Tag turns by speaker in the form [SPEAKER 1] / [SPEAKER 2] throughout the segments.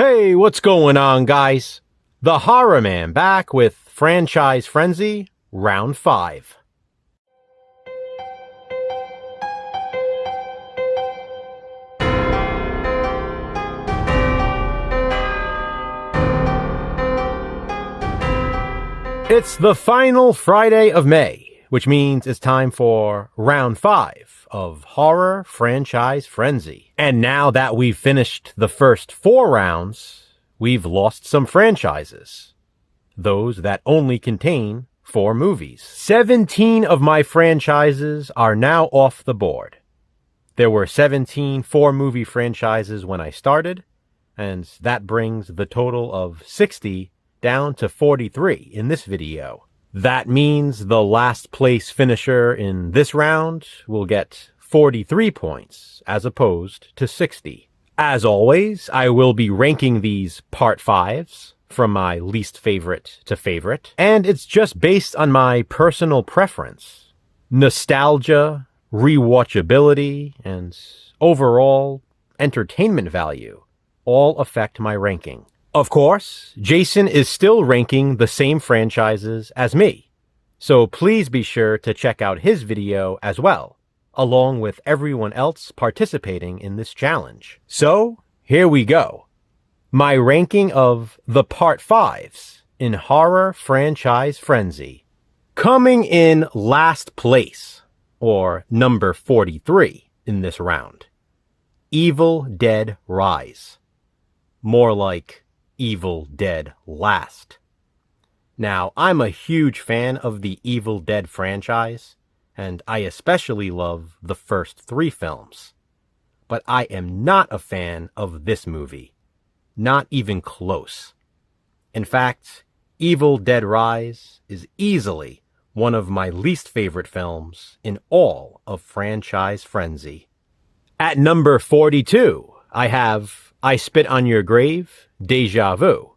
[SPEAKER 1] Hey, what's going on, guys? The Horror Man back with Franchise Frenzy, Round 5. It's the final Friday of May, which means it's time for Round 5 of Horror Franchise Frenzy. And now that we've finished the first 4 rounds, we've lost some franchises. Those that only contain 4 movies. 17 of my franchises are now off the board. There were 17 4-movie franchises when I started, and that brings the total of 60 down to 43 in this video. That means the last place finisher in this round will get 43 points as opposed to 60. As always, I will be ranking these part 5s from my least favorite to favorite, and it's just based on my personal preference. Nostalgia, rewatchability, and overall entertainment value all affect my ranking. Of course, Jason is still ranking the same franchises as me, so please be sure to check out his video as well, along with everyone else participating in this challenge. So, here we go. My ranking of the Part 5s in Horror Franchise Frenzy. Coming in last place, or number 43 in this round, Evil Dead Rise. More like Evil Dead Last. Now, I'm a huge fan of the Evil Dead franchise, and I especially love the first 3 films. But I am not a fan of this movie. Not even close. In fact, Evil Dead Rise is easily one of my least favorite films in all of Franchise Frenzy. At number 42, I have I Spit on Your Grave, Deja Vu.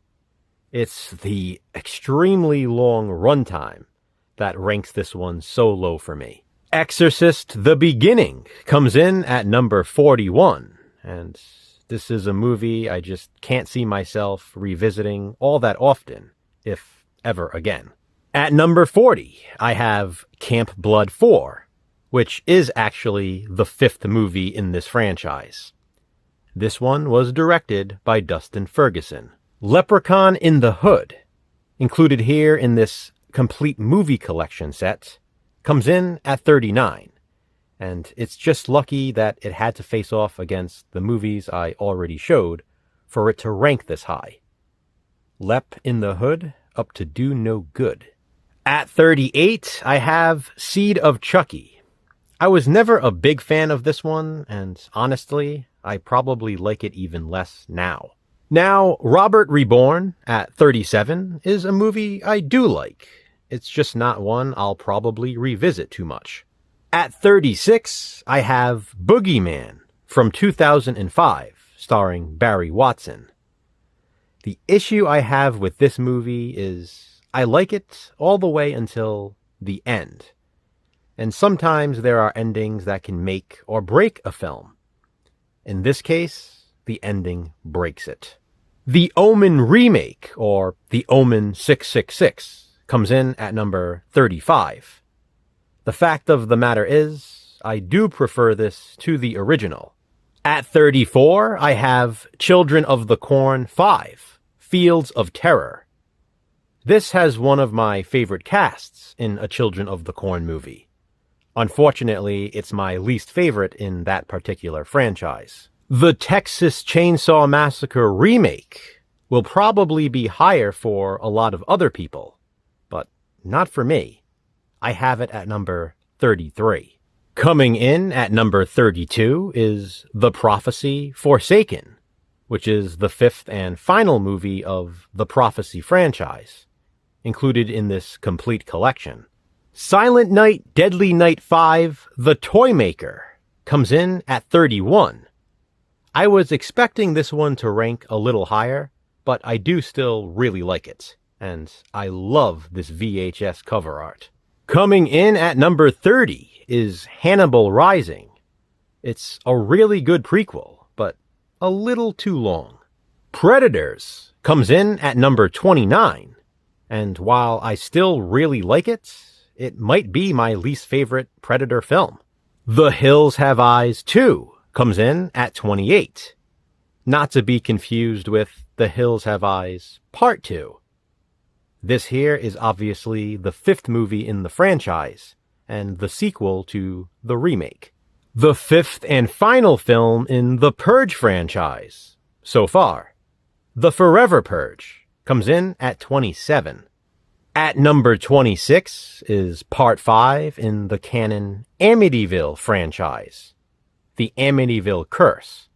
[SPEAKER 1] It's the extremely long runtime that ranks this one so low for me. Exorcist: The Beginning comes in at number 41, and this is a movie I just can't see myself revisiting all that often, if ever again. At number 40, I have Camp Blood 4, which is actually the 5th movie in this franchise. This one was directed by Dustin Ferguson. Leprechaun in the Hood, included here in this complete movie collection set, comes in at 39, and it's just lucky that it had to face off against the movies I already showed for it to rank this high. Lep in the Hood up to do no good. At 38, I have Seed of Chucky. I was never a big fan of this one, and honestly, I probably like it even less now. Now, Robert Reborn at 37 is a movie I do like. It's just not one I'll probably revisit too much. At 36, I have Boogeyman from 2005, starring Barry Watson. The issue I have with this movie is I like it all the way until the end. And sometimes there are endings that can make or break a film. In this case, the ending breaks it. The Omen remake, or The Omen 666, comes in at number 35. The fact of the matter is, I do prefer this to the original. At 34, I have Children of the Corn 5, Fields of Terror. This has one of my favorite casts in a Children of the Corn movie. Unfortunately, it's my least favorite in that particular franchise. The Texas Chainsaw Massacre remake will probably be higher for a lot of other people, but not for me. I have it at number 33. Coming in at number 32 is The Prophecy Forsaken, which is the 5th and final movie of the Prophecy franchise, included in this complete collection. Silent Night, Deadly Night 5, The Toymaker, comes in at 31. I was expecting this one to rank a little higher, but I do still really like it, and I love this VHS cover art. Coming in at number 30 is Hannibal Rising. It's a really good prequel, but a little too long. Predators comes in at number 29, and while I still really like it, it might be my least favorite Predator film. The Hills Have Eyes 2 comes in at 28, not to be confused with The Hills Have Eyes Part 2. This here is obviously the 5th movie in the franchise, and the sequel to the remake. The 5th and final film in the Purge franchise so far. The Forever Purge comes in at 27. At number 26 is Part 5 in the canon Amityville franchise, The Amityville Curse.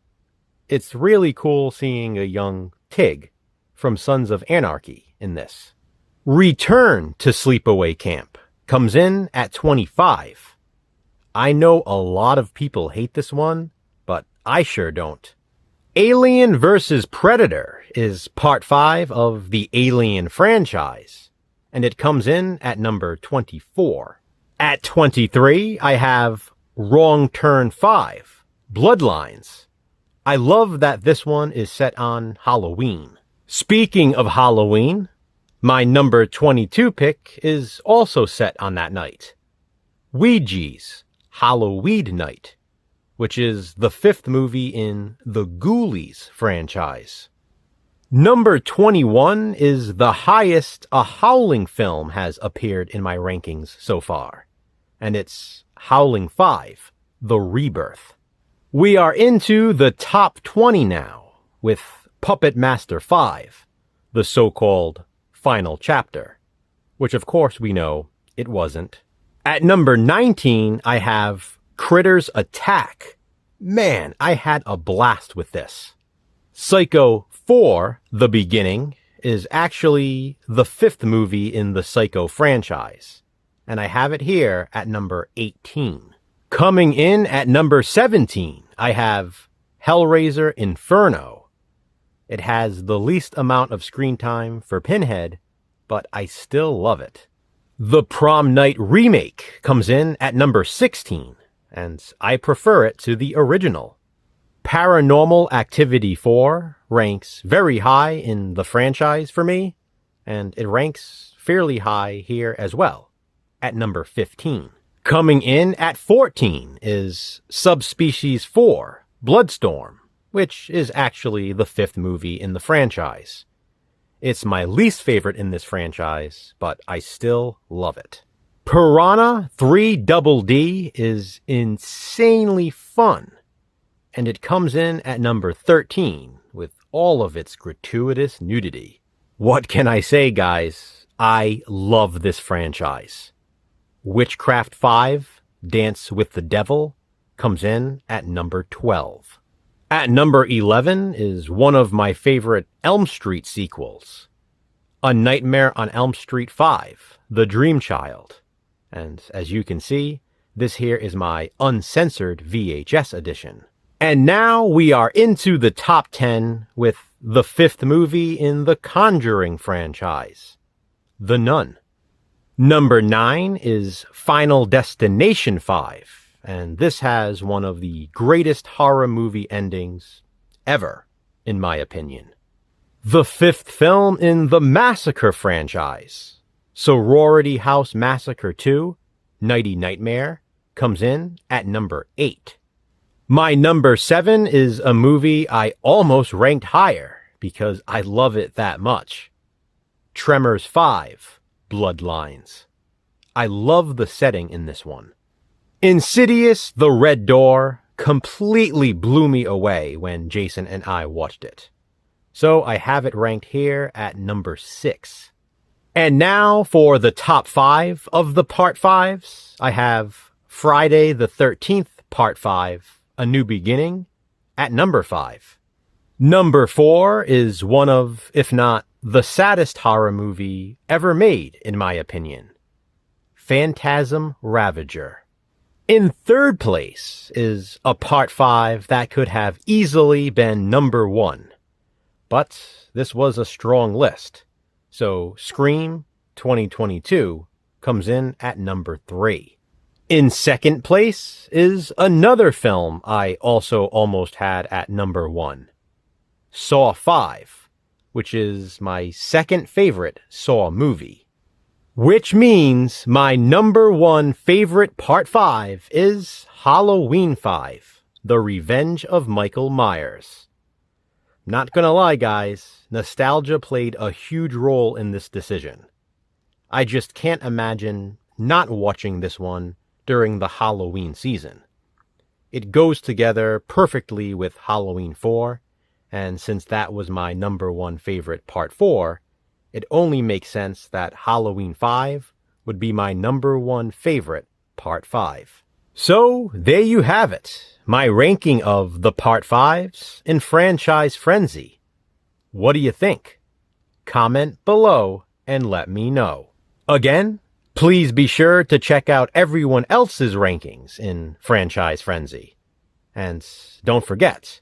[SPEAKER 1] It's really cool seeing a young Tig from Sons of Anarchy in this. Return to Sleepaway Camp comes in at 25. I know a lot of people hate this one, but I sure don't. Alien vs. Predator is Part 5 of the Alien franchise, and it comes in at number 24. At 23, I have Wrong Turn 5, Bloodlines. I love that this one is set on Halloween. Speaking of Halloween, my number 22 pick is also set on that night. Ouija's Halloween Night, which is the 5th movie in the Ghoulies franchise. Number 21 is the highest a Howling film has appeared in my rankings so far, and it's Howling 5, The Rebirth. We are into the top 20 now, with Puppet Master 5, the so-called final chapter, which of course we know it wasn't. At number 19, I have Critters Attack. Man, I had a blast with this. Psycho 4, The Beginning, is actually the 5th movie in the Psycho franchise, and I have it here at number 18. Coming in at number 17, I have Hellraiser Inferno. It has the least amount of screen time for Pinhead, but I still love it. The Prom Night remake comes in at number 16, and I prefer it to the original. Paranormal Activity 4 ranks very high in the franchise for me, and it ranks fairly high here as well, at number 15. Coming in at 14 is Subspecies 4, Bloodstorm, which is actually the 5th movie in the franchise. It's my least favorite in this franchise, but I still love it. Piranha 3 Double D is insanely fun, and it comes in at number 13 with all of its gratuitous nudity. What can I say, guys? I love this franchise. Witchcraft 5, Dance with the Devil, comes in at number 12. At number 11 is one of my favorite Elm Street sequels, A Nightmare on Elm Street 5, The Dream Child. And as you can see, this here is my uncensored VHS edition. And now we are into the top 10 with the 5th movie in the Conjuring franchise, The Nun. Number 9 is Final Destination 5. And this has one of the greatest horror movie endings ever, in my opinion. The 5th film in the Massacre franchise, Sorority House Massacre 2, Nighty Nightmare, comes in at number 8. My number 7 is a movie I almost ranked higher because I love it that much. Tremors 5, Bloodlines. I love the setting in this one. Insidious, The Red Door completely blew me away when Jason and I watched it. So I have it ranked here at number 6. And now for the top 5 of the Part 5s, I have Friday the 13th Part 5, A New Beginning, at number 5. Number 4 is one of, if not the saddest horror movie ever made, in my opinion. Phantasm Ravager. In third place is a Part 5 that could have easily been number 1. But this was a strong list. So Scream 2022 comes in at number 3. In second place is another film I also almost had at number 1. Saw 5, which is my second favorite Saw movie. Which means my number one favorite Part 5 is Halloween 5, The Revenge of Michael Myers. Not gonna lie, guys, nostalgia played a huge role in this decision. I just can't imagine not watching this one during the Halloween season. It goes together perfectly with Halloween 4, and since that was my number one favorite Part 4, it only makes sense that Halloween 5 would be my number one favorite Part 5. So, there you have it, my ranking of the Part 5s in Franchise Frenzy. What do you think? Comment below and let me know. Again, please be sure to check out everyone else's rankings in Franchise Frenzy. And don't forget,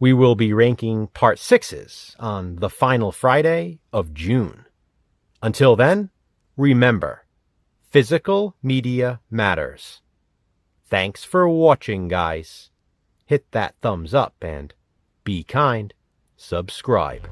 [SPEAKER 1] we will be ranking Part 6s on the final Friday of June. Until then, remember, physical media matters. Thanks for watching, guys. Hit that thumbs up and be kind. Subscribe.